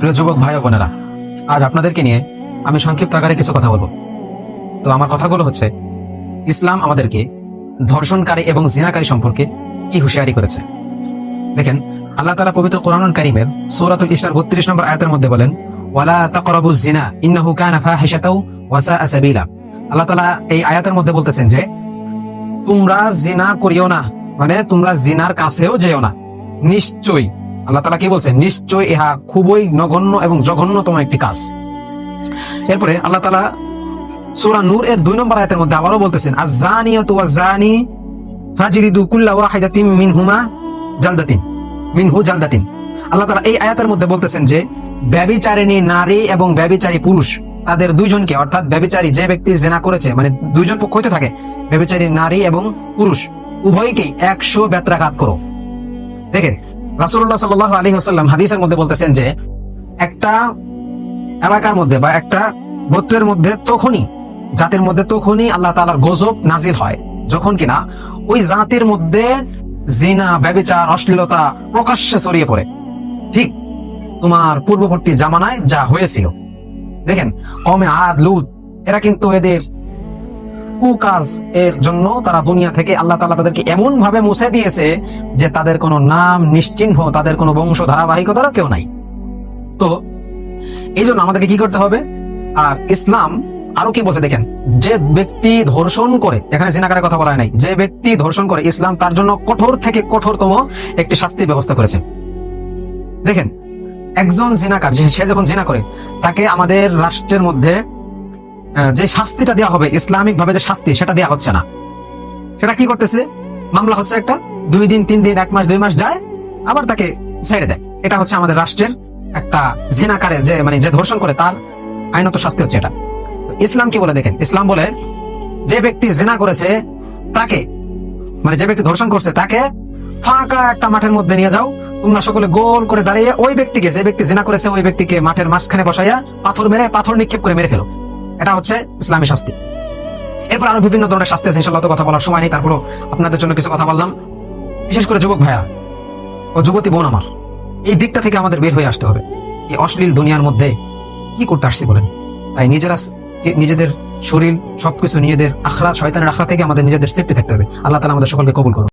প্রিয় যুবক ভাই ও বোনেরা, আজ আপনাদেরকে নিয়ে আমি সংক্ষিপ্ত আকারে কিছু কথা বলবো। তো আমার কথাগুলো হচ্ছে, ইসলাম আমাদেরকে ধর্ষণকারী এবং জিনাকারী সম্পর্কে কি হুঁশিয়ারি করেছে। দেখেন, আল্লাহ তাআলা পবিত্র কোরআনুল কারীমের সূরাতুল ইসরার 32 নম্বর আয়াতের মধ্যে বলেন, ওয়ালা তাকরাবুজ জিনা ইন্নাহু কানা ফাহিশাতাও ওয়া সাআ সাবিলা। আল্লাহ তাআলা এই আয়াতের মধ্যে বলতেছেন যে তোমরা জিনা করিও না, মানে তোমরা জিনার কাছেও যেও না। নিশ্চয়ই আল্লাহ তাআলা কি বলছেন? নিশ্চয়ই ইহা খুবই নগণ্য এবং জঘন্যতম একটি কাজ। এরপরে আল্লাহ তাআলা সূরা নূর এর 2 নম্বর আয়াতের মধ্যে আবারও বলতেছেন, আয-যানিয়াতু ওয়াজ-যানি ফাজরিদু কুল্লা ওয়াহিদাতিন মিনহু জালদাতিন। আল্লাহ তাআলা এই আয়াতের মধ্যে বলতেছেন যে ব্যভিচারিণী নারী এবং ব্যভিচারী পুরুষ, তাদের দুইজনকে, অর্থাৎ ব্যভিচারী যে ব্যক্তি জিনা করেছে, মানে দুইজন পক্ষ হইতে থাকে, ব্যভিচারী নারী এবং পুরুষ উভয়কেই 100 বেত্রাঘাত করো। দেখেন, রাসূলুল্লাহ সাল্লাল্লাহু আলাইহি ওয়াসাল্লাম হাদিসের মধ্যে বলতেছেন যে একটা এলাকার মধ্যে বা একটা গোত্রের মধ্যে তখনই, জাতির মধ্যে তখনই আল্লাহ তাআলার গজব নাজিল হয় যখন কিনা ওই জাতির মধ্যে জিনা, ব্যভিচার, অশ্লীলতা প্রকাশ্যে ছড়িয়ে পড়ে। ঠিক তোমার পূর্ববর্তী জামানায় যা হয়েছিল। দেখেন, কওমে আদ, লূত, এরা কিন্তু এদের কুকাজ এর জন্য তারা দুনিয়া থেকে আল্লাহ তাআলা তাদেরকে এমন ভাবে মুছে দিয়েছে যে তাদের কোনো নাম, নিশ্চিহ্ন, তাদের কোনো বংশ ধারাবাহিকতারও কেউ নাই। তো এই জন্য আমাদেরকে কি করতে হবে? আর ইসলাম আরো কি বলছে দেখেন, যে ব্যক্তি ধর্ষণ করে, এখানে জিনাকারের কথা বলা হয় নাই, যে ব্যক্তি ধর্ষণ করে ইসলাম তার জন্য কঠোর থেকে কঠোরতম একটি শাস্তির ব্যবস্থা করেছে। দেখেন, একজন জিনাকার, সে যখন জিনা করে, তাকে আমাদের রাষ্ট্রের মধ্যে যে শাস্তিটা দেওয়া হবে, ইসলামিক ভাবে যে শাস্তি, সেটা দেওয়া হচ্ছে না। সেটা কি করতেছে? মামলা হচ্ছে একটা, 2 দিন 3 দিন 1 মাস 2 মাস যায়, আবার তাকে ছেড়ে দেয়। এটা হচ্ছে আমাদের রাষ্ট্রের একটা জিনাকারের, যে ধর্ষণ করে তার আইনত শাস্তি হচ্ছে এটা। ইসলাম কি বলে দেখেন, ইসলাম বলে যে ব্যক্তি জিনা করেছে তাকে, মানে যে ব্যক্তি ধর্ষণ করছে তাকে ফাঁকা একটা মাঠের মধ্যে নিয়ে যাও, তোমরা সকলে গোল করে দাঁড়িয়ে ওই ব্যক্তিকে, যে ব্যক্তি জিনা করেছে ওই ব্যক্তিকে মাঠের মাঝখানে বসাইয়া পাথর নিক্ষেপ করে মেরে ফেলো। এটা হচ্ছে ইসলামী শাস্তি। এরপর আরো বিভিন্ন ধরনের শাস্তি আছে, ইনশাআল্লাহ তো কথা বলার সময় নেই, তারপরও আপনাদের জন্য কিছু কথা বললাম। বিশেষ করে যুবক ভাইয়া ও যুবতী বোন আমার, এই দিকটা থেকে আমাদের বের হয়ে আসতে হবে। এই অশ্লীল দুনিয়ার মধ্যে কি করতে আসছি বলেন? তাই নিজেদের শরীর, সবকিছু, নিজেদের আখরাত, শয়তানের আখড়া থেকে আমাদের নিজেদের সেফটি থাকতে হবে। আল্লাহ তাআলা আমাদের সকলকে কবুল করুন।